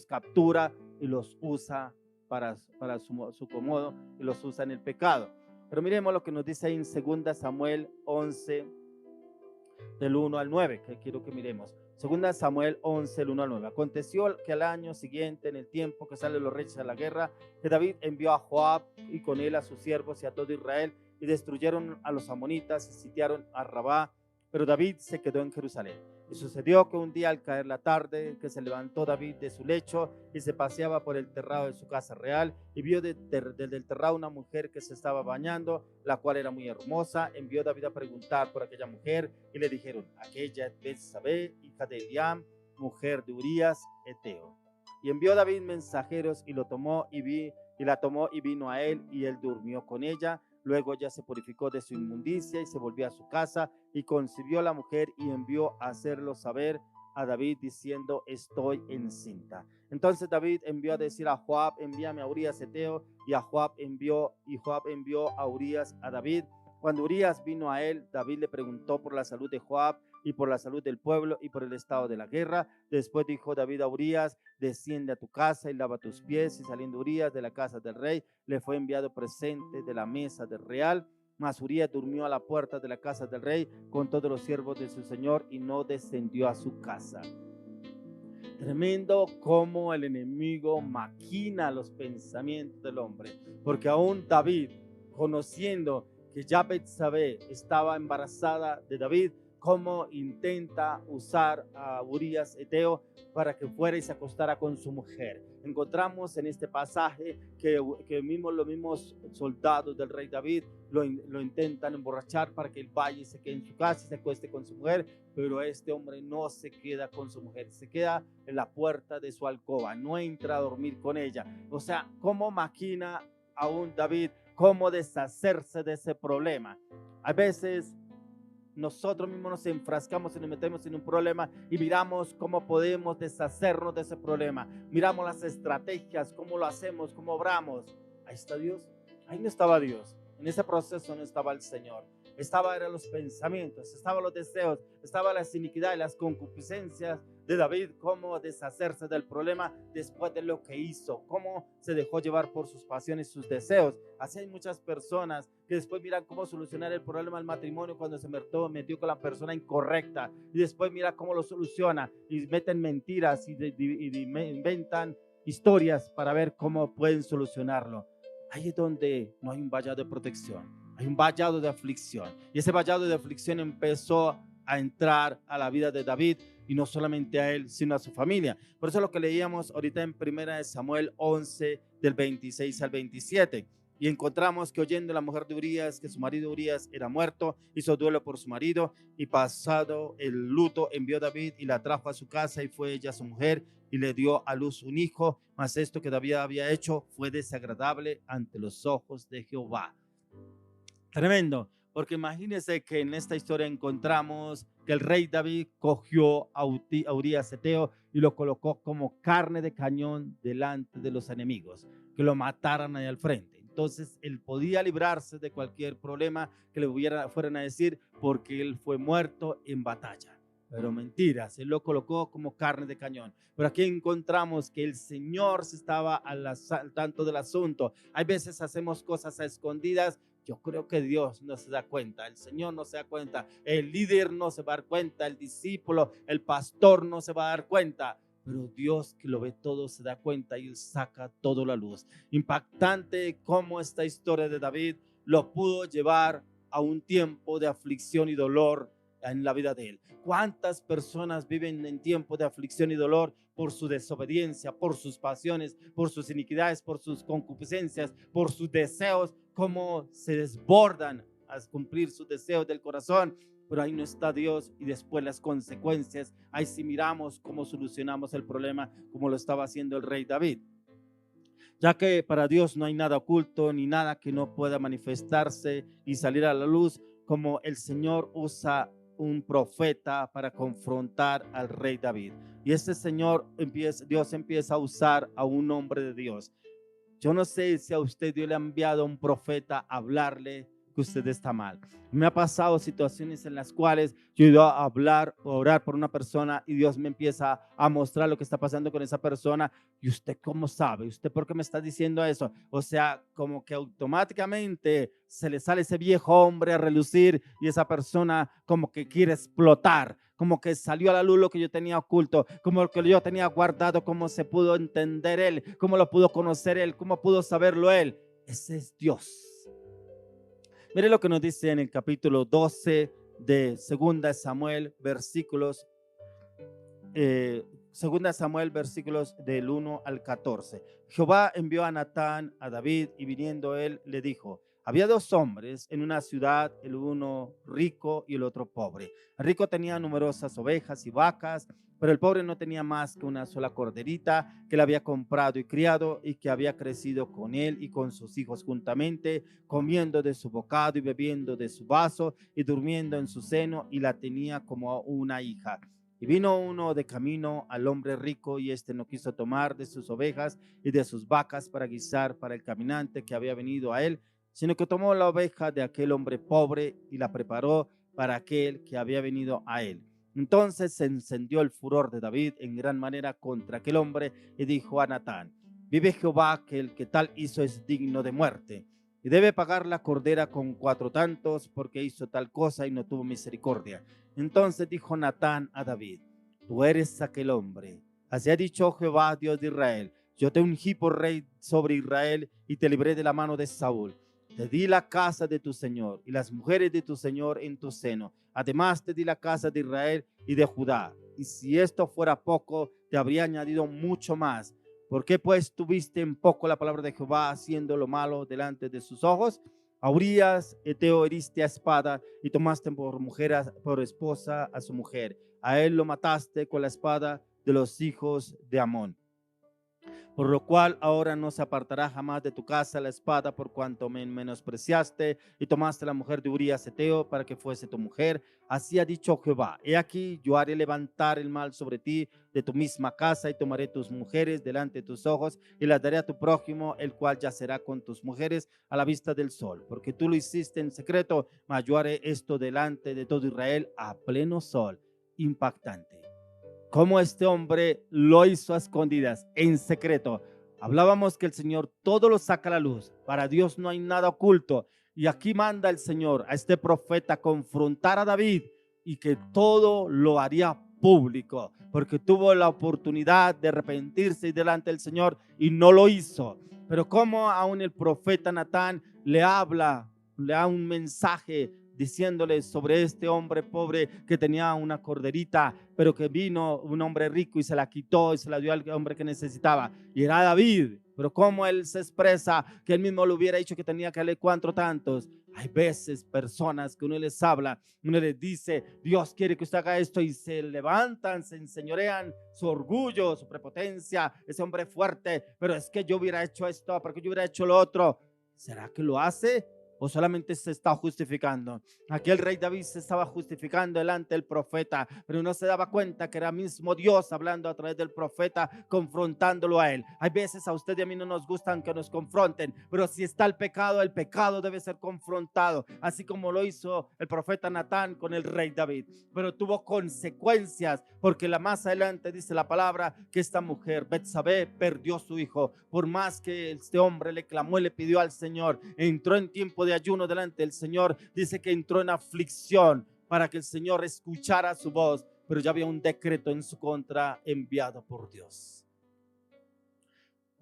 captura y los usa para su comodo y los usa en el pecado. Pero miremos lo que nos dice ahí en 2 Samuel 11, del 1 al 9, que quiero que miremos. 2 Samuel 11, del 1 al 9. Aconteció que al año siguiente, en el tiempo que salen los reyes a la guerra, que David envió a Joab y con él a sus siervos y a todo Israel, y destruyeron a los amonitas y sitiaron a Rabá, pero David se quedó en Jerusalén. Y sucedió que un día al caer la tarde, que se levantó David de su lecho y se paseaba por el terrado de su casa real, y vio desde el terrado una mujer que se estaba bañando, la cual era muy hermosa. Envió David a preguntar por aquella mujer, y le dijeron: aquella es Betsabé, hija de Eliam, mujer de Urías eteo. Y envió David mensajeros y la tomó y vino a él, y él durmió con ella. Luego ella se purificó de su inmundicia y se volvió a su casa, y concibió la mujer y envió a hacerlo saber a David diciendo: estoy encinta. Entonces David envió a decir a Joab: envíame a Urías eteo, y Joab envió a Urías a David. Cuando Urías vino a él, David le preguntó por la salud de Joab y por la salud del pueblo y por el estado de la guerra. Después dijo David a Urías: desciende a tu casa y lava tus pies. Y saliendo Urías de la casa del rey, le fue enviado presente de la mesa del real. Mas Urías durmió a la puerta de la casa del rey con todos los siervos de su señor y no descendió a su casa. Tremendo cómo el enemigo maquina los pensamientos del hombre, porque aún David, conociendo que ya Betsabé estaba embarazada de David, cómo intenta usar a Urías Eteo para que fuera y se acostara con su mujer. Encontramos en este pasaje que los mismos soldados del rey David lo intentan emborrachar para que él vaya y se quede en su casa y se acueste con su mujer, pero este hombre no se queda con su mujer, se queda en la puerta de su alcoba, no entra a dormir con ella. O sea, cómo maquina aún David, cómo deshacerse de ese problema. A veces nosotros mismos nos enfrascamos y nos metemos en un problema y miramos cómo podemos deshacernos de ese problema. Miramos las estrategias, cómo lo hacemos, cómo obramos. Ahí está Dios. Ahí no estaba Dios. En ese proceso no estaba el Señor. Eran los pensamientos, estaban los deseos, estaban las iniquidades, las concupiscencias de David, cómo deshacerse del problema después de lo que hizo, cómo se dejó llevar por sus pasiones, sus deseos. Así hay muchas personas que después miran cómo solucionar el problema del matrimonio cuando se metió con la persona incorrecta, y después mira cómo lo soluciona y meten mentiras y inventan historias para ver cómo pueden solucionarlo. Ahí es donde no hay un vallado de protección, hay un vallado de aflicción, y ese vallado de aflicción empezó a entrar a la vida de David, y no solamente a él, sino a su familia. Por eso lo que leíamos ahorita en 1 Samuel 11, del 26 al 27. Y encontramos que oyendo la mujer de Urías que su marido Urías era muerto, hizo duelo por su marido, y pasado el luto envió David y la trajo a su casa, y fue ella su mujer y le dio a luz un hijo. Mas esto que David había hecho fue desagradable ante los ojos de Jehová. Tremendo, porque imagínense que en esta historia encontramos que el rey David cogió a Urías Eteo y lo colocó como carne de cañón delante de los enemigos, que lo mataran ahí al frente. Entonces él podía librarse de cualquier problema que le fueran a decir, porque él fue muerto en batalla. Pero mentiras, él lo colocó como carne de cañón. Pero aquí encontramos que el Señor se estaba al tanto del asunto. Hay veces hacemos cosas a escondidas. Yo creo que Dios no se da cuenta, el Señor no se da cuenta, el líder no se va a dar cuenta, el discípulo, el pastor no se va a dar cuenta, pero Dios, que lo ve todo, se da cuenta y él saca todo a la luz. Impactante cómo esta historia de David lo pudo llevar a un tiempo de aflicción y dolor en la vida de él. ¿Cuántas personas viven en tiempo de aflicción y dolor por su desobediencia, por sus pasiones, por sus iniquidades, por sus concupiscencias, por sus deseos, cómo se desbordan a cumplir sus deseos del corazón? Pero ahí no está Dios, y después las consecuencias, ahí sí miramos cómo solucionamos el problema, como lo estaba haciendo el rey David. Ya que para Dios no hay nada oculto ni nada que no pueda manifestarse y salir a la luz, como el Señor usa un profeta para confrontar al rey David. Y este Dios empieza a usar a un hombre de Dios. Yo no sé si a usted Dios le ha enviado a un profeta a hablarle que usted está mal. Me ha pasado situaciones en las cuales yo he ido a hablar o orar por una persona y Dios me empieza a mostrar lo que está pasando con esa persona. ¿Y usted cómo sabe? ¿Usted por qué me está diciendo eso? O sea, como que automáticamente se le sale ese viejo hombre a relucir, y esa persona como que quiere explotar, como que salió a la luz lo que yo tenía oculto, como lo que yo tenía guardado, cómo se pudo entender él, cómo lo pudo conocer él, cómo pudo saberlo él. Ese es Dios. Mire lo que nos dice en el capítulo 12 de 2 Samuel, versículos eh, 2 Samuel, versículos del 1 al 14. Jehová envió a Natán a David, y viniendo él le dijo: había dos hombres en una ciudad, el uno rico y el otro pobre. El rico tenía numerosas ovejas y vacas, pero el pobre no tenía más que una sola corderita que le había comprado y criado, y que había crecido con él y con sus hijos juntamente, comiendo de su bocado y bebiendo de su vaso y durmiendo en su seno, y la tenía como una hija. Y vino uno de camino al hombre rico, y éste no quiso tomar de sus ovejas y de sus vacas para guisar para el caminante que había venido a él, sino que tomó la oveja de aquel hombre pobre y la preparó para aquel que había venido a él. Entonces se encendió el furor de David en gran manera contra aquel hombre, y dijo a Natán: vive Jehová, que el que tal hizo es digno de muerte, y debe pagar la cordera con 4 tantos, porque hizo tal cosa y no tuvo misericordia. Entonces dijo Natán a David: tú eres aquel hombre. Así ha dicho Jehová, Dios de Israel: yo te ungí por rey sobre Israel y te libré de la mano de Saúl. Te di la casa de tu Señor y las mujeres de tu Señor en tu seno. Además te di la casa de Israel y de Judá. Y si esto fuera poco, te habría añadido mucho más. ¿Por qué pues tuviste en poco la palabra de Jehová, haciendo lo malo delante de sus ojos? A Urías, Eteo, heriste a espada y tomaste por mujer, por esposa a su mujer. A él lo mataste con la espada de los hijos de Amón. Por lo cual ahora no se apartará jamás de tu casa la espada, por cuanto me menospreciaste y tomaste la mujer de Urías Eteo para que fuese tu mujer. Así ha dicho Jehová: he aquí, yo haré levantar el mal sobre ti de tu misma casa, y tomaré tus mujeres delante de tus ojos y las daré a tu prójimo, el cual yacerá con tus mujeres a la vista del sol, porque tú lo hiciste en secreto, mas yo haré esto delante de todo Israel a pleno sol. Impactante cómo este hombre lo hizo a escondidas, en secreto. Hablábamos que el Señor todo lo saca a la luz. Para Dios no hay nada oculto. Y aquí manda el Señor a este profeta a confrontar a David, y que todo lo haría público, porque tuvo la oportunidad de arrepentirse delante del Señor y no lo hizo. Pero como aún el profeta Natán le habla, le da un mensaje diciéndole sobre este hombre pobre que tenía una corderita, pero que vino un hombre rico y se la quitó y se la dio al hombre que necesitaba, y era David. Pero como él se expresa que él mismo le hubiera dicho que tenía que darle cuatro tantos. Hay veces personas que uno les habla, uno les dice: Dios quiere que usted haga esto, y se levantan, se enseñorean su orgullo, su prepotencia, ese hombre fuerte. Pero es que yo hubiera hecho esto, porque yo hubiera hecho lo otro. ¿Será que lo hace? ¿O solamente se está justificando? Aquí el rey David se estaba justificando delante del profeta, pero no se daba cuenta que era mismo Dios hablando a través del profeta, confrontándolo a él. Hay veces a usted y a mí no nos gustan que nos confronten, pero si está el pecado debe ser confrontado, así como lo hizo el profeta Natán con el rey David. Pero tuvo consecuencias, porque más adelante dice la palabra que esta mujer, Betsabé, perdió su hijo. Por más que este hombre le clamó y le pidió al Señor, entró en tiempo de ayuno delante del Señor, dice que entró en aflicción para que el Señor escuchara su voz, pero ya había un decreto en su contra enviado por Dios.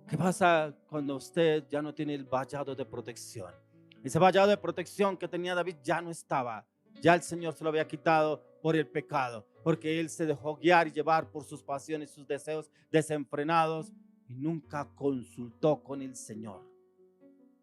¿Qué pasa cuando usted ya no tiene el vallado de protección? Ese vallado de protección que tenía David ya no estaba. Ya el Señor se lo había quitado por el pecado, porque él se dejó guiar y llevar por sus pasiones, sus deseos desenfrenados, y nunca consultó con el Señor.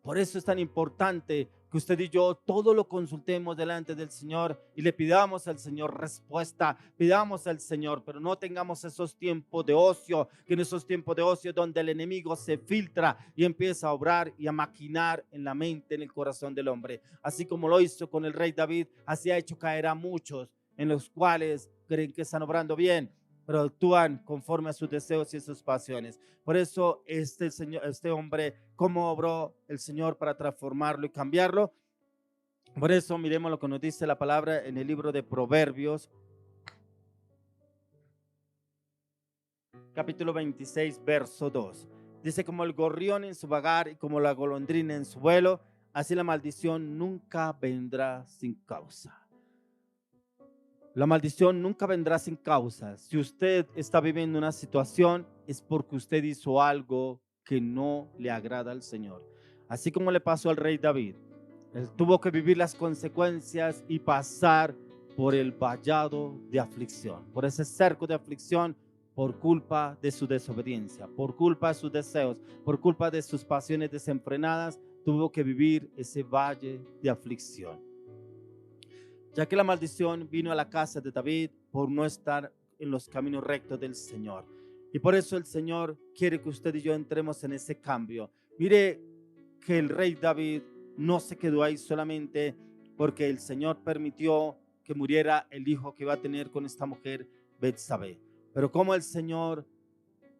Por eso es tan importante que usted y yo todo lo consultemos delante del Señor y le pidamos al Señor respuesta, pidamos al Señor, pero no tengamos esos tiempos de ocio, que en esos tiempos de ocio donde el enemigo se filtra y empieza a obrar y a maquinar en la mente, en el corazón del hombre. Así como lo hizo con el rey David, así ha hecho caer a muchos, en los cuales creen que están obrando bien, pero actúan conforme a sus deseos y sus pasiones. Por eso este hombre, cómo obró el Señor para transformarlo y cambiarlo. Por eso miremos lo que nos dice la palabra en el libro de Proverbios, capítulo 26, verso 2. Dice: como el gorrión en su vagar y como la golondrina en su vuelo, así la maldición nunca vendrá sin causa. La maldición nunca vendrá sin causa. Si usted está viviendo una situación, es porque usted hizo algo que no le agrada al Señor. Así como le pasó al rey David, él tuvo que vivir las consecuencias y pasar por el vallado de aflicción, por ese cerco de aflicción, por culpa de su desobediencia, por culpa de sus deseos, por culpa de sus pasiones desenfrenadas. Tuvo que vivir ese valle de aflicción, ya que la maldición vino a la casa de David por no estar en los caminos rectos del Señor. Y por eso el Señor quiere que usted y yo entremos en ese cambio. Mire que el rey David no se quedó ahí solamente porque el Señor permitió que muriera el hijo que iba a tener con esta mujer, Betsabé. Pero como el Señor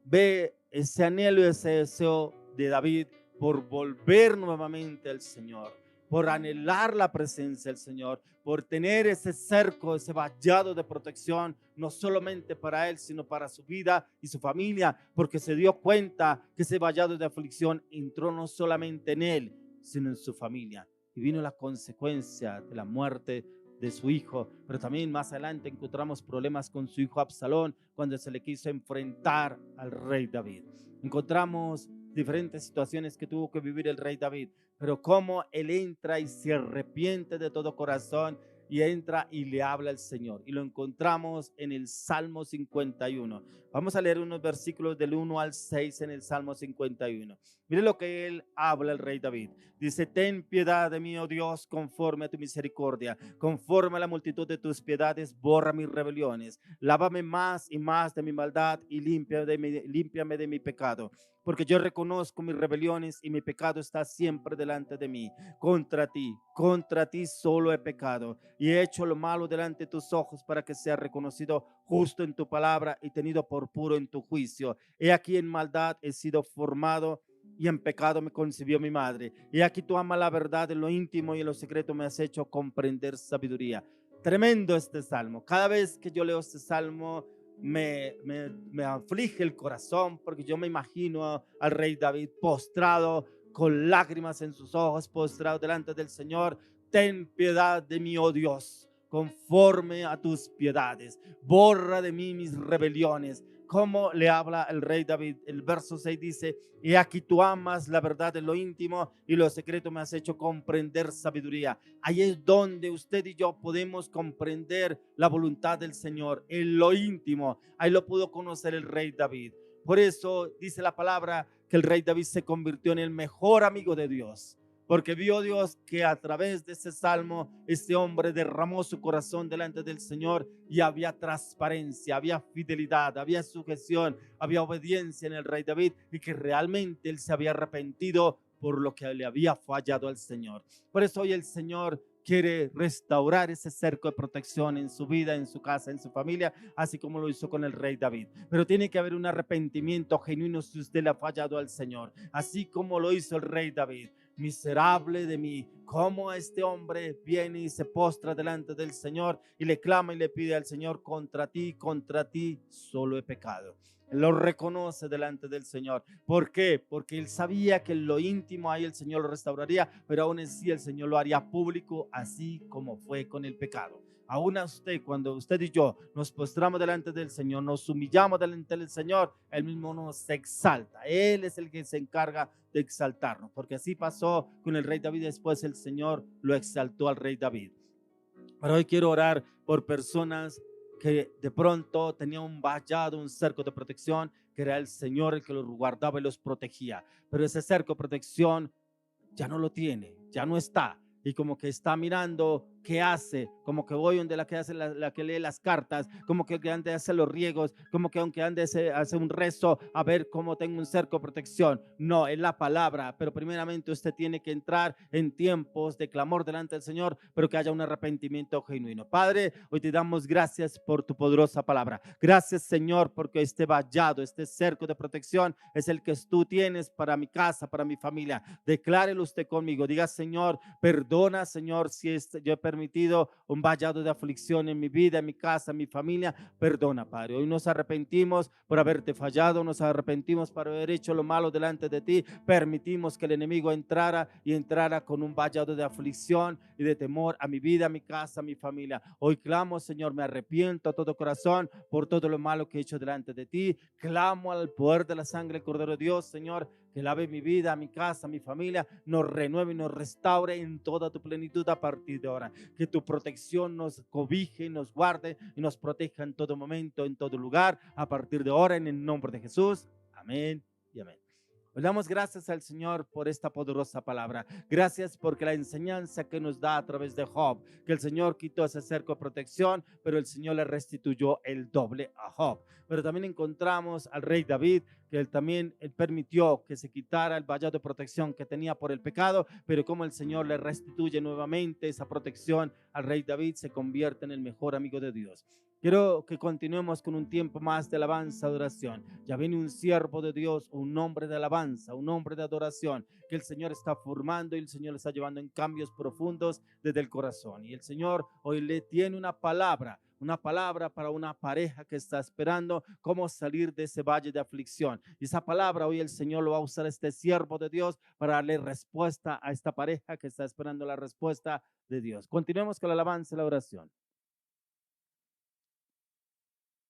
ve ese anhelo y ese deseo de David por volver nuevamente al Señor, por anhelar la presencia del Señor, por tener ese cerco, ese vallado de protección, no solamente para él, sino para su vida y su familia, porque se dio cuenta que ese vallado de aflicción entró no solamente en él, sino en su familia. Y vino la consecuencia de la muerte de su hijo, pero también más adelante encontramos problemas con su hijo Absalón cuando se le quiso enfrentar al rey David. Encontramos diferentes situaciones que tuvo que vivir el rey David, pero cómo él entra y se arrepiente de todo corazón y entra y le habla al Señor. Y lo encontramos en el Salmo 51. Vamos a leer unos versículos del 1 al 6 en el Salmo 51. Mire lo que él habla, el rey David. Dice: ten piedad de mí, oh Dios, conforme a tu misericordia, conforme a la multitud de tus piedades, borra mis rebeliones. Lávame más y más de mi maldad y límpiame de mi pecado, porque yo reconozco mis rebeliones y mi pecado está siempre delante de mí. Contra ti solo he pecado y he hecho lo malo delante de tus ojos, para que sea reconocido justo en tu palabra y tenido por puro en tu juicio. He aquí en maldad he sido formado, y en pecado me concibió mi madre. Y aquí tú amas la verdad en lo íntimo y en lo secreto me has hecho comprender sabiduría. Tremendo este salmo. Cada vez que yo leo este salmo me aflige el corazón, porque yo me imagino al rey David postrado con lágrimas en sus ojos, postrado delante del Señor. Ten piedad de mí, oh Dios, conforme a tus piedades. Borra de mí mis rebeliones. ¿Cómo le habla el rey David? El verso 6 dice: y aquí tú amas la verdad en lo íntimo y lo secreto me has hecho comprender sabiduría. Ahí es donde usted y yo podemos comprender la voluntad del Señor, en lo íntimo. Ahí lo pudo conocer el rey David. Por eso dice la palabra que el rey David se convirtió en el mejor amigo de Dios, porque vio Dios que a través de ese salmo, este hombre derramó su corazón delante del Señor y había transparencia, había fidelidad, había sujeción, había obediencia en el rey David, y que realmente él se había arrepentido por lo que le había fallado al Señor. Por eso hoy el Señor quiere restaurar ese cerco de protección en su vida, en su casa, en su familia, así como lo hizo con el rey David. Pero tiene que haber un arrepentimiento genuino si usted le ha fallado al Señor, así como lo hizo el rey David. Miserable de mí, cómo este hombre viene y se postra delante del Señor y le clama y le pide al Señor: contra ti solo he pecado. Lo reconoce delante del Señor. ¿Por qué? Porque él sabía que en lo íntimo ahí el Señor lo restauraría, pero aún así el Señor lo haría público, así como fue con el pecado. Aún a usted, cuando usted y yo nos postramos delante del Señor, nos humillamos delante del Señor, Él mismo nos exalta. Él es el que se encarga de exaltarnos, porque así pasó con el rey David. Después el Señor lo exaltó al rey David. Pero hoy quiero orar por personas que de pronto tenían un vallado, un cerco de protección, que era el Señor el que los guardaba y los protegía. Pero ese cerco de protección ya no lo tiene, ya no está. Y como que está mirando qué hace, como que voy donde la que hace la que lee las cartas, como que ande hace los riegos, como que aunque ande hace un rezo a ver cómo tengo un cerco de protección. No, es la palabra, pero primeramente usted tiene que entrar en tiempos de clamor delante del Señor, pero que haya un arrepentimiento genuino. Padre, hoy te damos gracias por tu poderosa palabra. Gracias, Señor, porque este vallado, este cerco de protección es el que tú tienes para mi casa, para mi familia. Declárelo usted conmigo. Diga: Señor, perdona, Señor, si yo he permitido un vallado de aflicción en mi vida, en mi casa, en mi familia. Perdona, Padre. Hoy nos arrepentimos por haberte fallado, nos arrepentimos por haber hecho lo malo delante de ti. Permitimos que el enemigo entrara y entrara con un vallado de aflicción y de temor a mi vida, a mi casa, a mi familia. Hoy clamo, Señor, me arrepiento a todo corazón por todo lo malo que he hecho delante de ti. Clamo al poder de la sangre del Cordero de Dios, Señor, que lave mi vida, mi casa, mi familia, nos renueve y nos restaure en toda tu plenitud a partir de ahora. Que tu protección nos cobije, nos guarde y nos proteja en todo momento, en todo lugar, a partir de ahora, en el nombre de Jesús. Amén y amén. Le damos gracias al Señor por esta poderosa palabra. Gracias porque la enseñanza que nos da a través de Job, que el Señor quitó ese cerco de protección, pero el Señor le restituyó el doble a Job. Pero también encontramos al rey David, que él permitió que se quitara el vallado de protección que tenía por el pecado, pero como el Señor le restituye nuevamente esa protección al rey David, se convierte en el mejor amigo de Dios. Quiero que continuemos con un tiempo más de alabanza, adoración. Ya viene un siervo de Dios, un hombre de alabanza, un hombre de adoración, que el Señor está formando y el Señor le está llevando en cambios profundos desde el corazón. Y el Señor hoy le tiene una palabra una palabra para una pareja que está esperando cómo salir de ese valle de aflicción. Y esa palabra hoy el Señor lo va a usar este siervo de Dios para darle respuesta a esta pareja que está esperando la respuesta de Dios. Continuemos con la alabanza y la oración.